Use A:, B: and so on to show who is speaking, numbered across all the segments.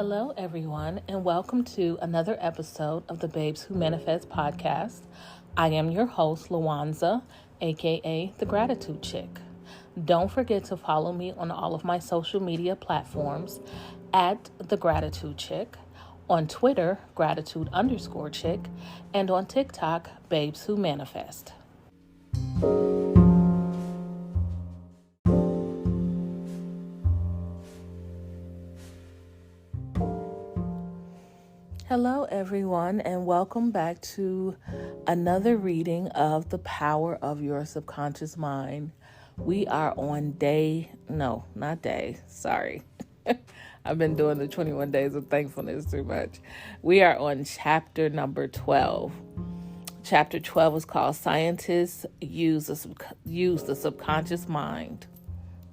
A: Hello, everyone, and welcome to another episode of the Babes Who Manifest podcast. I am your host, 𝗦𝗢𝗖𝗜𝗔, aka the Gratitude Chick. Don't forget to follow me on all of my social media platforms at the Gratitude Chick, on Twitter, Gratitude_Chick, and on TikTok, Babes Who Manifest. Hello, everyone, and welcome back to another reading of The Power of Your Subconscious Mind. We are on I've been doing the 21 days of thankfulness too much. We are on chapter number 12. Chapter 12 is called Scientists Use the Subconscious Mind.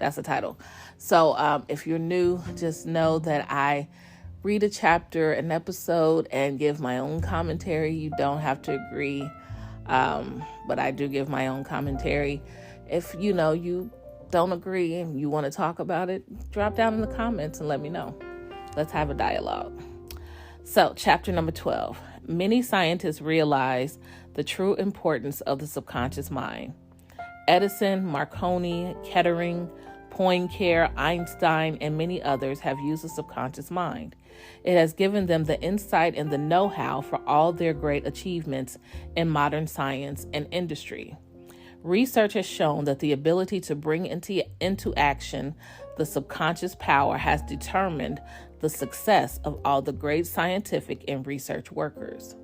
A: That's the title. So if you're new, just know that I read a chapter, an episode, and give my own commentary. You don't have to agree, but I do give my own commentary. If you don't agree and you want to talk about it, drop down in the comments and let me know. Let's have a dialogue. So, chapter number 12. Many scientists realize the true importance of the subconscious mind. Edison, Marconi, Kettering, Poincare, Einstein, and many others have used the subconscious mind. It has given them the insight and the know-how for all their great achievements in modern science and industry. Research has shown that the ability to bring into action the subconscious power has determined the success of all the great scientific and research workers.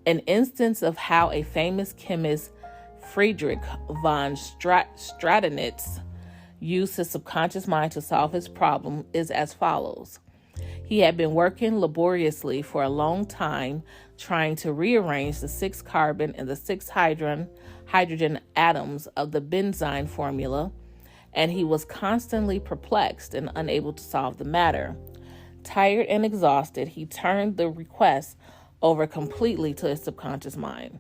A: An instance of how a famous chemist, Friedrich von Stradonitz, used his subconscious mind to solve his problem is as follows. He had been working laboriously for a long time trying to rearrange the 6 carbon and the 6 hydrogen atoms of the benzene formula, and he was constantly perplexed and unable to solve the matter. Tired and exhausted, he turned the request over completely to his subconscious mind.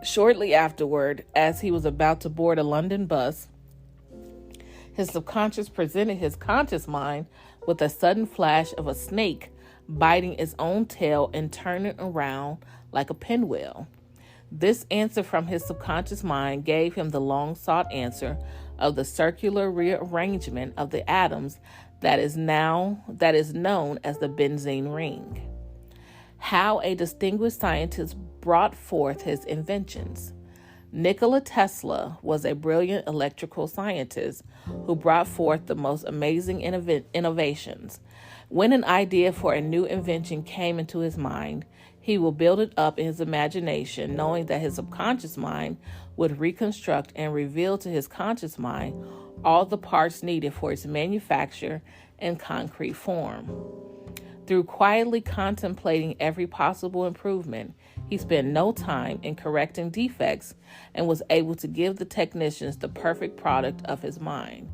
A: Shortly afterward, as he was about to board a London bus, his subconscious presented his conscious mind with a sudden flash of a snake biting its own tail and turning around like a pinwheel. This answer from his subconscious mind gave him the long-sought answer of the circular rearrangement of the atoms that is known as the benzene ring. How a distinguished scientist brought forth his inventions. Nikola Tesla was a brilliant electrical scientist who brought forth the most amazing innovations. When an idea for a new invention came into his mind, he would build it up in his imagination, knowing that his subconscious mind would reconstruct and reveal to his conscious mind all the parts needed for its manufacture in concrete form. Through quietly contemplating every possible improvement, he spent no time in correcting defects and was able to give the technicians the perfect product of his mind.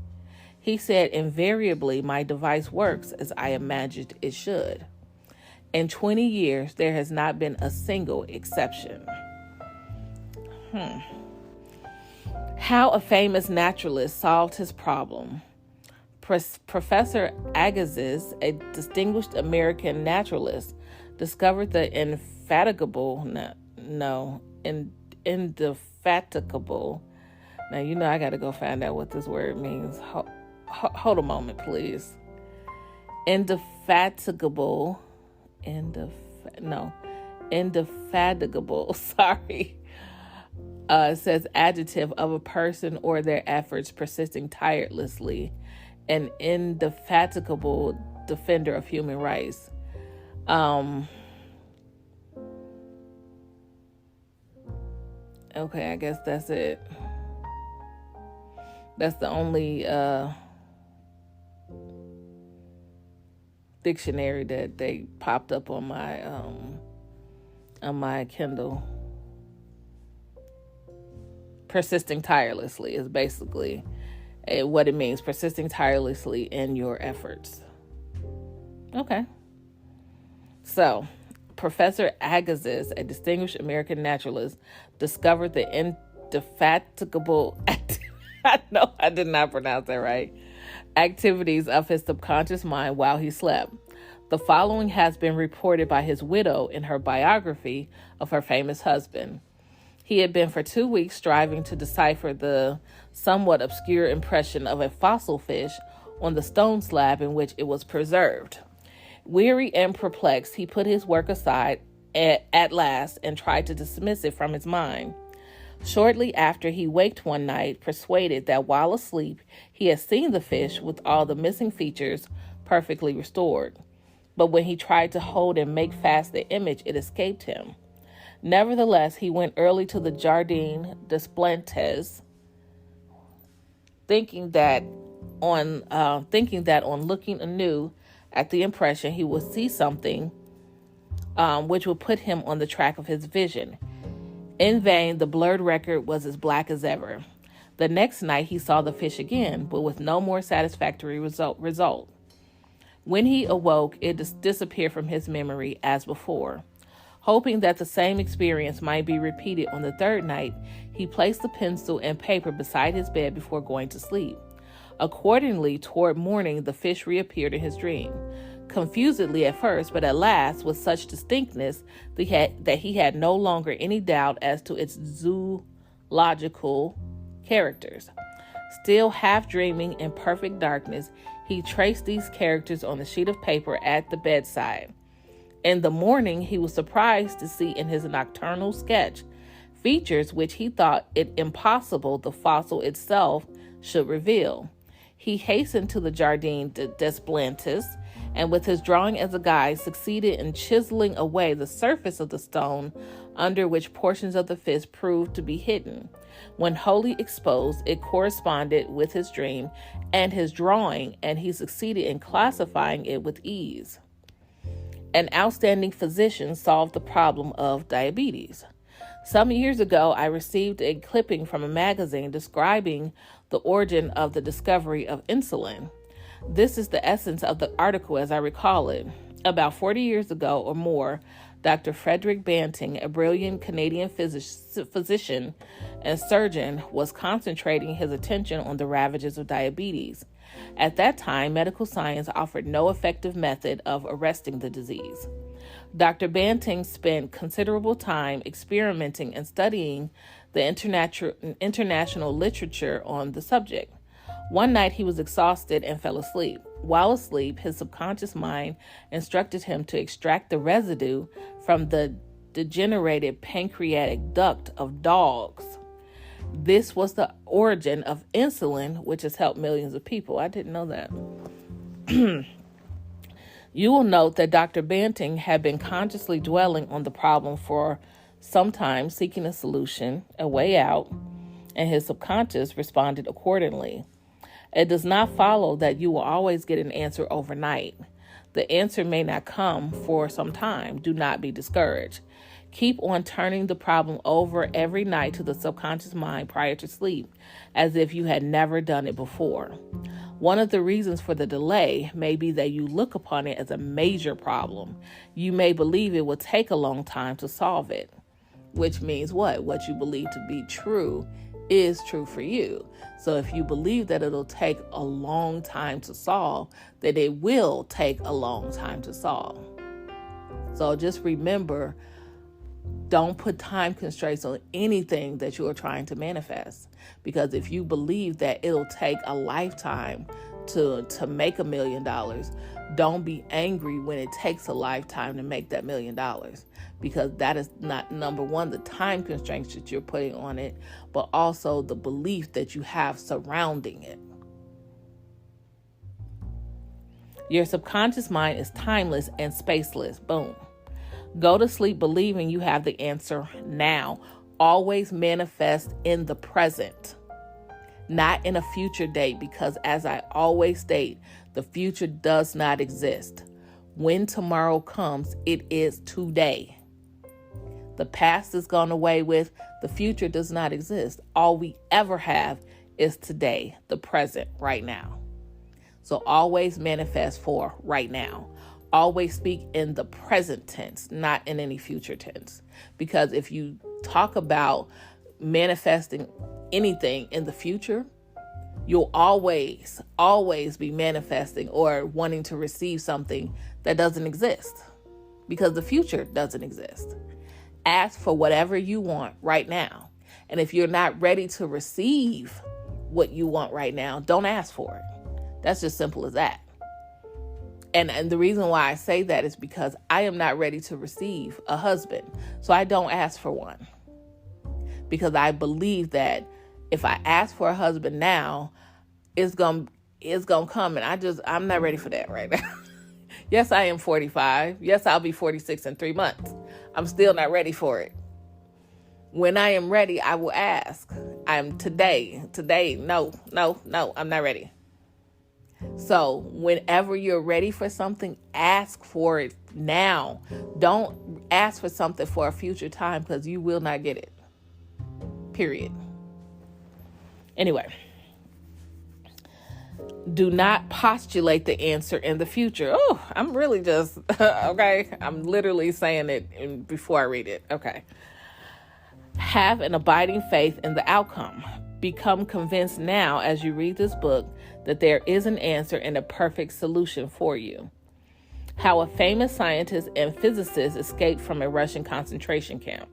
A: He said, invariably, my device works as I imagined it should. In 20 years, there has not been a single exception. How a famous naturalist solved his problem. Professor Agassiz, a distinguished American naturalist, discovered the indefatigable. Now, I got to go find out what this word means. Hold a moment, please. Indefatigable. Sorry. It says adjective of a person or their efforts persisting tirelessly. An indefatigable defender of human rights. Okay, I guess that's it. That's the only dictionary that they popped up on my Kindle. Persisting tirelessly is basically what it means, persisting tirelessly in your efforts. Okay. So, Professor Agassiz, a distinguished American naturalist, discovered the indefatigable I did not pronounce that right. Activities of his subconscious mind while he slept. The following has been reported by his widow in her biography of her famous husband. He had been for 2 weeks striving to decipher the somewhat obscure impression of a fossil fish on the stone slab in which it was preserved. Weary and perplexed, he put his work aside at last and tried to dismiss it from his mind. Shortly after, he waked one night, persuaded that while asleep, he had seen the fish with all the missing features perfectly restored. But when he tried to hold and make fast the image, it escaped him. Nevertheless, he went early to the 𝗀𝗘𝗗𝗜𝗔, thinking that on looking anew at the impression, he would see something which would put him on the track of his vision. In vain, the blurred record was as black as ever. The next night, he saw the fish again, but with no more satisfactory result. When he awoke, it disappeared from his memory as before. Hoping that the same experience might be repeated on the third night, he placed the pencil and paper beside his bed before going to sleep. Accordingly, toward morning, the fish reappeared in his dream. Confusedly at first, but at last with such distinctness that he had no longer any doubt as to its zoological characters. Still half dreaming in perfect darkness, he traced these characters on a sheet of paper at the bedside. In the morning, he was surprised to see in his nocturnal sketch features which he thought it impossible the fossil itself should reveal. He hastened to the 𝗀𝗘𝗗𝗜𝗔, and with his drawing as a guide, succeeded in chiseling away the surface of the stone under which portions of the fish proved to be hidden. When wholly exposed, it corresponded with his dream and his drawing, and he succeeded in classifying it with ease. An outstanding physician solved the problem of diabetes. Some years ago, I received a clipping from a magazine describing the origin of the discovery of insulin. This is the essence of the article as I recall it. About 40 years ago or more, Dr. Frederick Banting, a brilliant Canadian physician and surgeon, was concentrating his attention on the ravages of diabetes. At that time, medical science offered no effective method of arresting the disease. Dr. Banting spent considerable time experimenting and studying the international literature on the subject. One night he was exhausted and fell asleep. While asleep, his subconscious mind instructed him to extract the residue from the degenerated pancreatic duct of dogs. This was the origin of insulin, which has helped millions of people. I didn't know that. You will note that Dr. Banting had been consciously dwelling on the problem for some time, seeking a solution, a way out, and his subconscious responded accordingly. It does not follow that you will always get an answer overnight. The answer may not come for some time. Do not be discouraged. Keep on turning the problem over every night to the subconscious mind prior to sleep, as if you had never done it before. One of the reasons for the delay may be that you look upon it as a major problem. You may believe it will take a long time to solve it, which means what? What you believe to be true is true for you. So if you believe that it'll take a long time to solve, that it will take a long time to solve. So just remember, don't put time constraints on anything that you are trying to manifest. Because if you believe that it'll take a lifetime to make $1 million, don't be angry when it takes a lifetime to make that $1 million. Because that is not, number one, the time constraints that you're putting on it, but also the belief that you have surrounding it. Your subconscious mind is timeless and spaceless. Boom. Go to sleep believing you have the answer now. Always manifest in the present, not in a future date, because as I always state, the future does not exist. When tomorrow comes, it is today. The past is gone away with. The future does not exist. All we ever have is today, the present, right now. So always manifest for right now. Always speak in the present tense, not in any future tense. Because if you talk about manifesting anything in the future, you'll always be manifesting or wanting to receive something that doesn't exist, because the future doesn't exist. Ask for whatever you want right now. And if you're not ready to receive what you want right now, don't ask for it. That's just simple as that. And the reason why I say that is because I am not ready to receive a husband. So I don't ask for one. Because I believe that if I ask for a husband now, it's gonna come, and I'm not ready for that right now. Yes, I am 45. Yes, I'll be 46 in 3 months. I'm still not ready for it. When I am ready, I will ask. Today, no, I'm not ready. So whenever you're ready for something, ask for it now. Don't ask for something for a future time, because you will not get it. Period. Anyway. Do not postulate the answer in the future. Oh, I'm really just, okay. I'm literally saying it before I read it. Okay. Have an abiding faith in the outcome. Become convinced now as you read this book that there is an answer and a perfect solution for you. How a famous scientist and physicist escaped from a Russian concentration camp.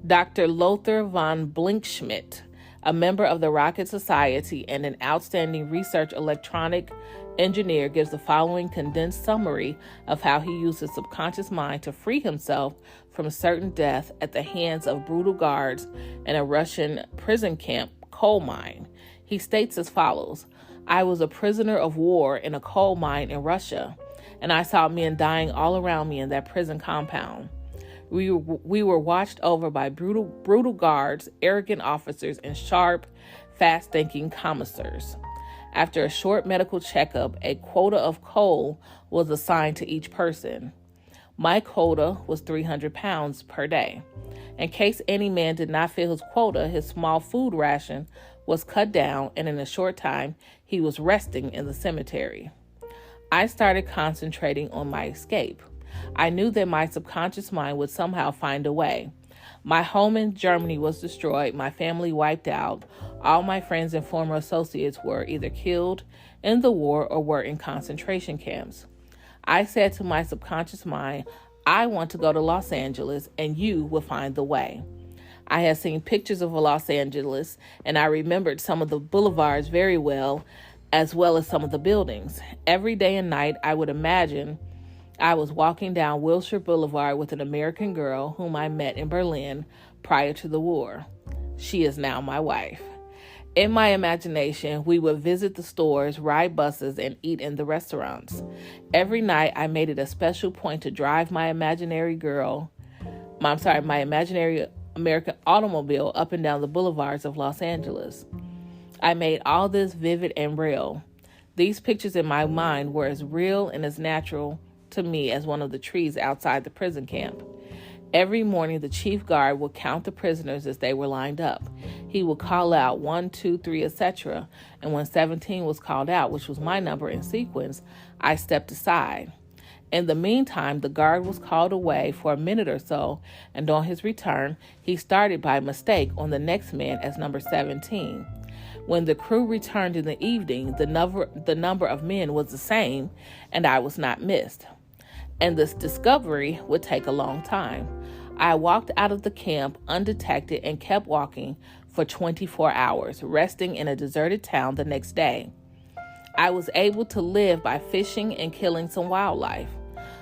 A: Dr. 𝗦𝗢𝗖𝗜𝗔, a member of the Rocket Society and an outstanding research electronic engineer, gives the following condensed summary of how he used his subconscious mind to free himself from certain death at the hands of brutal guards in a Russian prison camp coal mine. He states as follows: I was a prisoner of war in a coal mine in Russia, and I saw men dying all around me in that prison compound. We were watched over by brutal guards, arrogant officers, and sharp, fast-thinking commissars. After a short medical checkup, a quota of coal was assigned to each person. My quota was 300 pounds per day. In case any man did not fill his quota, his small food ration was cut down, and in a short time, he was resting in the cemetery. I started concentrating on my escape. I knew that my subconscious mind would somehow find a way. My home in Germany was destroyed, my family wiped out, all my friends and former associates were either killed in the war or were in concentration camps. I said to my subconscious mind, I want to go to Los Angeles, and you will find the way. I had seen pictures of Los Angeles, and I remembered some of the boulevards very well as some of the buildings. Every day and night, I would imagine I was walking down Wilshire Boulevard with an American girl whom I met in Berlin prior to the war. She is now my wife. In my imagination, we would visit the stores, ride buses, and eat in the restaurants. Every night, I made it a special point to drive my imaginary American automobile up and down the boulevards of Los Angeles. I made all this vivid and real. These pictures in my mind were as real and as natural to me as one of the trees outside the prison camp. Every morning, the chief guard would count the prisoners as they were lined up. He would call out 1, 2, 3, etc. And when 17 was called out, which was my number in sequence, I stepped aside. In the meantime, the guard was called away for a minute or so, and on his return, he started by mistake on the next man as number 17. When the crew returned in the evening, the number of men was the same, and I was not missed. And this discovery would take a long time. I walked out of the camp undetected and kept walking for 24 hours, resting in a deserted town the next day. I was able to live by fishing and killing some wildlife.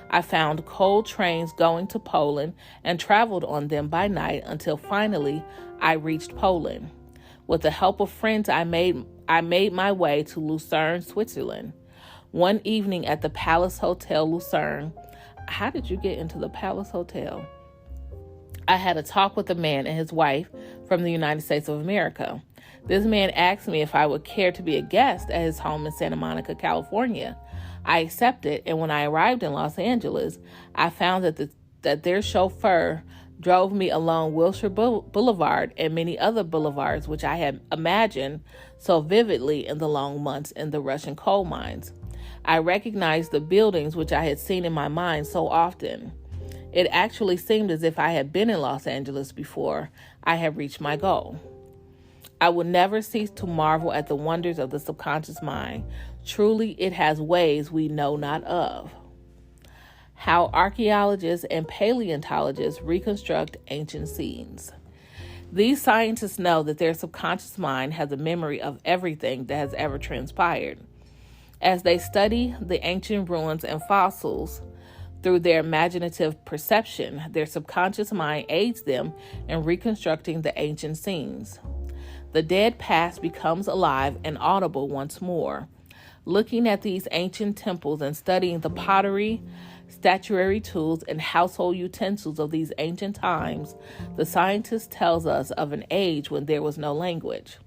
A: I found coal trains going to Poland and traveled on them by night until finally I reached Poland. With the help of friends, I made my way to Lucerne, Switzerland. One evening at the Palace Hotel, Lucerne. How did you get into the Palace Hotel? I had a talk with a man and his wife from the United States of America. This man asked me if I would care to be a guest at his home in Santa Monica, California. I accepted, and when I arrived in Los Angeles, I found that their chauffeur drove me along Wilshire Boulevard and many other boulevards which I had imagined so vividly in the long months in the Russian coal mines. I recognized the buildings which I had seen in my mind so often. It actually seemed as if I had been in Los Angeles before I had reached my goal. I will never cease to marvel at the wonders of the subconscious mind. Truly, it has ways we know not of. How archaeologists and paleontologists reconstruct ancient scenes. These scientists know that their subconscious mind has a memory of everything that has ever transpired. As they study the ancient ruins and fossils through their imaginative perception, their subconscious mind aids them in reconstructing the ancient scenes. The dead past becomes alive and audible once more. Looking at these ancient temples and studying the pottery, statuary tools, and household utensils of these ancient times, the scientist tells us of an age when there was no language.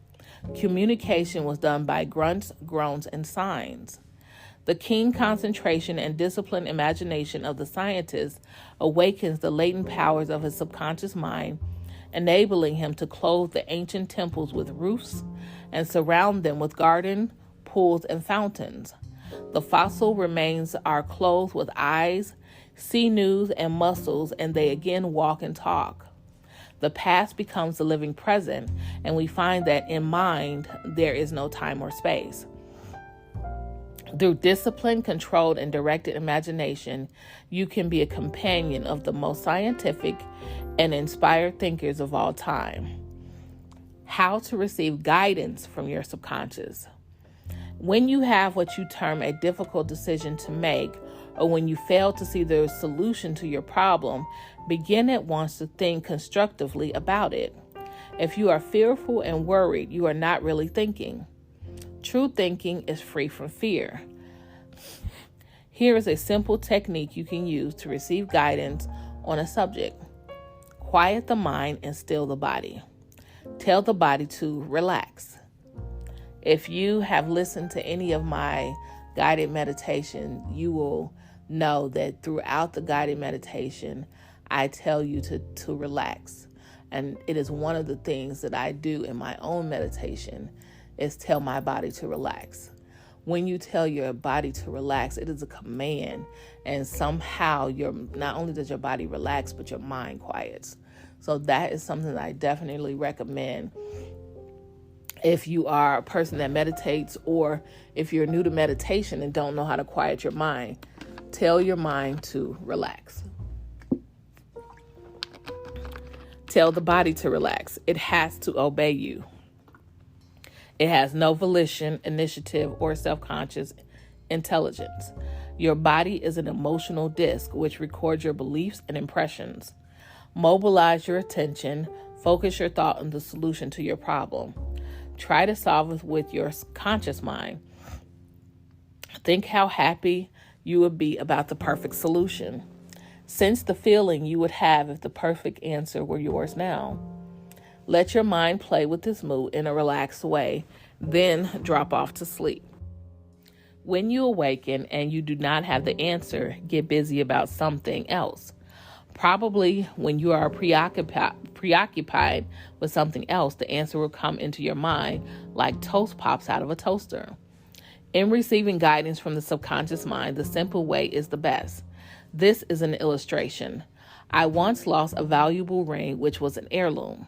A: Communication was done by grunts, groans, and signs. The keen concentration and disciplined imagination of the scientist awakens the latent powers of his subconscious mind, enabling him to clothe the ancient temples with roofs and surround them with gardens, pools, and fountains. The fossil remains are clothed with eyes, sinews, and muscles, and they again walk and talk. The past becomes the living present, and we find that in mind there is no time or space. Through disciplined, controlled, and directed imagination, you can be a companion of the most scientific and inspired thinkers of all time. How to receive guidance from your subconscious. When you have what you term a difficult decision to make, or when you fail to see the solution to your problem, begin at once to think constructively about it. If you are fearful and worried, you are not really thinking. True thinking is free from fear. Here is a simple technique you can use to receive guidance on a subject. Quiet the mind and still the body. Tell the body to relax. If you have listened to any of my guided meditation, you will know that throughout the guided meditation, I tell you to relax. And it is one of the things that I do in my own meditation is tell my body to relax. When you tell your body to relax, it is a command. And somehow not only does your body relax, but your mind quiets. So that is something that I definitely recommend. If you are a person that meditates, or if you're new to meditation and don't know how to quiet your mind, tell your mind to relax. Tell the body to relax. It has to obey you. It has no volition, initiative, or self-conscious intelligence. Your body is an emotional disc which records your beliefs and impressions. Mobilize your attention. Focus your thought on the solution to your problem. Try to solve it with your conscious mind. Think how happy you would be about the perfect solution. Sense the feeling you would have if the perfect answer were yours now. Let your mind play with this mood in a relaxed way, then drop off to sleep. When you awaken and you do not have the answer, get busy about something else. Probably when you are preoccupied with something else, the answer will come into your mind like toast pops out of a toaster. In receiving guidance from the subconscious mind, the simple way is the best. This is an illustration. I once lost a valuable ring, which was an heirloom.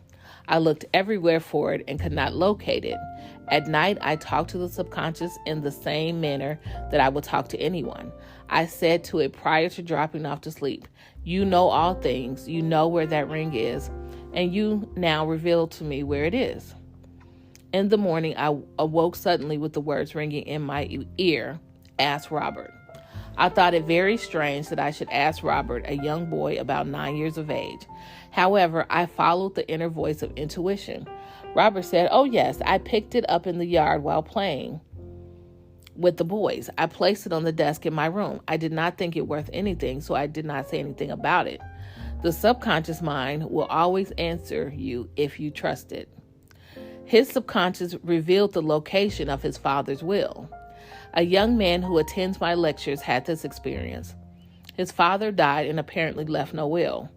A: I looked everywhere for it and could not locate it. At night, I talked to the subconscious in the same manner that I would talk to anyone. I said to it prior to dropping off to sleep, "You know all things, you know where that ring is, and you now reveal to me where it is." In the morning, I awoke suddenly with the words ringing in my ear, "Ask Robert." I thought it very strange that I should ask Robert, a young boy about 9 years of age. However, I followed the inner voice of intuition. Robert said, "Oh yes, I picked it up in the yard while playing with the boys. I placed it on the desk in my room. I did not think it worth anything, so I did not say anything about it." The subconscious mind will always answer you if you trust it. His subconscious revealed the location of his father's will. A young man who attends my lectures had this experience. His father died and apparently left no will.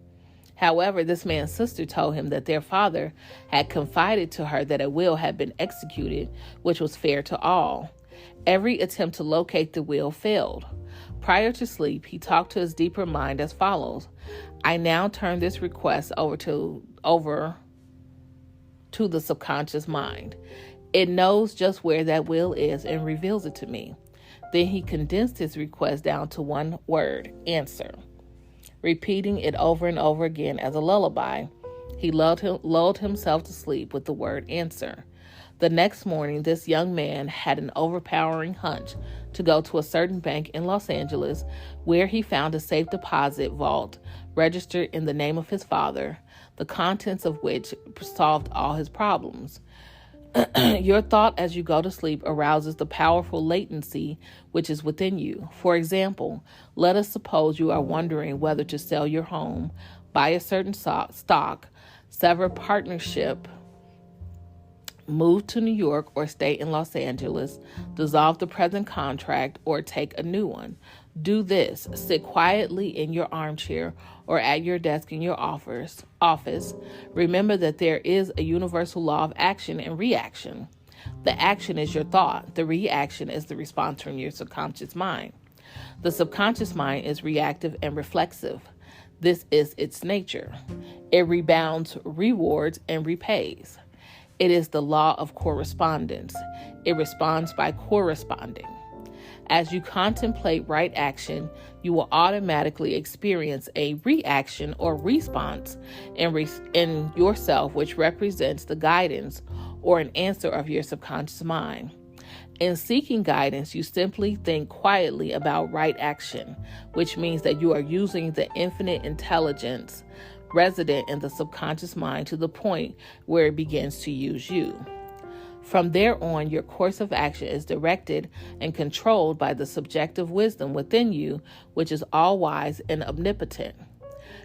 A: However, this man's sister told him that their father had confided to her that a will had been executed, which was fair to all. Every attempt to locate the will failed. Prior to sleep, he talked to his deeper mind as follows: "I now turn this request over to the subconscious mind. It knows just where that will is and reveals it to me. Then he condensed his request down to one word, answer. Repeating it over and over again as a lullaby, he lulled himself to sleep with the word answer. The next morning, this young man had an overpowering hunch to go to a certain bank in Los Angeles, where he found a safe deposit vault registered in the name of his father, the contents of which solved all his problems. Your thought as you go to sleep arouses the powerful latency which is within you. For example, let us suppose you are wondering whether to sell your home, buy a certain stock, sever partnership, move to New York or stay in Los Angeles, dissolve the present contract or take a new one. Do this. Sit quietly in your armchair or at your desk in your office. Remember that there is a universal law of action and reaction. The action is your thought. The reaction is the response from your subconscious mind. The subconscious mind is reactive and reflexive. This is its nature. It rebounds, rewards, and repays. It is the law of correspondence. It responds by corresponding. As you contemplate right action, you will automatically experience a reaction or response in yourself, which represents the guidance or an answer of your subconscious mind. In seeking guidance, you simply think quietly about right action, which means that you are using the infinite intelligence resident in the subconscious mind to the point where it begins to use you. From there on, your course of action is directed and controlled by the subjective wisdom within you, which is all-wise and omnipotent.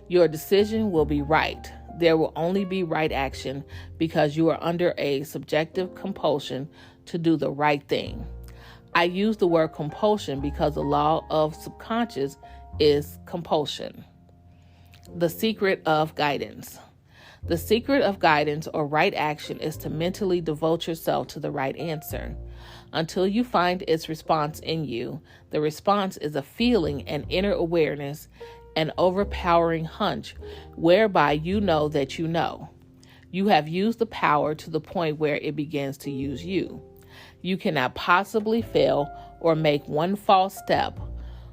A: Your decision will be right. There will only be right action because you are under a subjective compulsion to do the right thing. I use the word compulsion because the law of subconscious is compulsion. The secret of guidance. The secret of guidance or right action is to mentally devote yourself to the right answer. Until you find its response in you, the response is a feeling, an inner awareness, an overpowering hunch, whereby you know that you know. You have used the power to the point where it begins to use you. You cannot possibly fail or make one false step.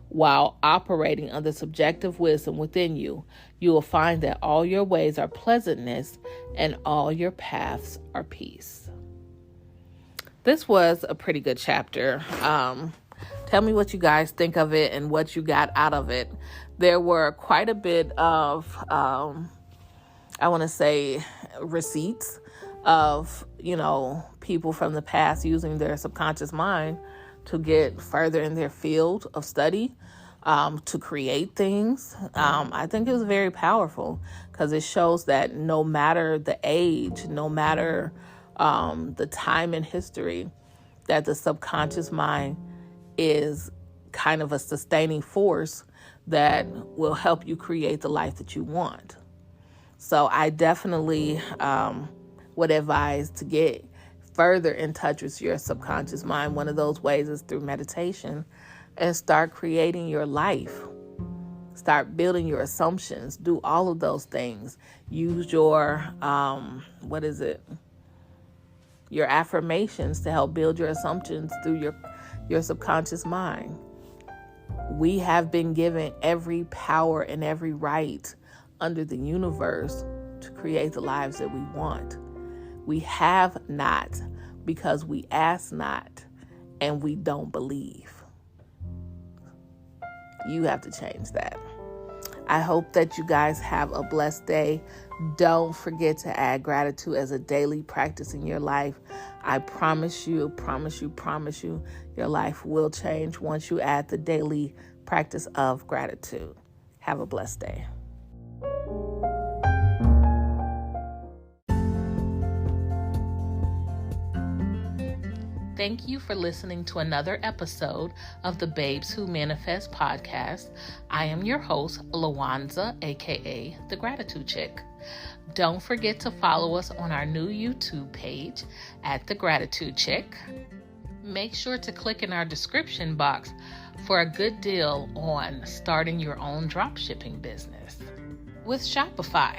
A: While operating under subjective wisdom within you, you will find that all your ways are pleasantness and all your paths are peace. This was a pretty good chapter. Tell me what you guys think of it and what you got out of it. There were quite a bit of, receipts of, people from the past using their subconscious mind to get further in their field of study, to create things. I think it was very powerful because it shows that no matter the age, no matter the time in history, that the subconscious mind is kind of a sustaining force that will help you create the life that you want. So I definitely would advise to get further in touch with your subconscious mind. One of those ways is through meditation, and start creating your life. Start building your assumptions. Do all of those things. Use your, your affirmations to help build your assumptions through your subconscious mind. We have been given every power and every right under the universe to create the lives that we want. We have not because we ask not and we don't believe. You have to change that. I hope that you guys have a blessed day. Don't forget to add gratitude as a daily practice in your life. I promise you, your life will change once you add the daily practice of gratitude. Have a blessed day. Thank you for listening to another episode of the Babes Who Manifest podcast. I am your host, 𝗦𝗢𝗖𝗜𝗔𝗟, aka The Gratitude Chick. Don't forget to follow us on our new YouTube page at The Gratitude Chick. Make sure to click in our description box for a good deal on starting your own dropshipping business with Shopify.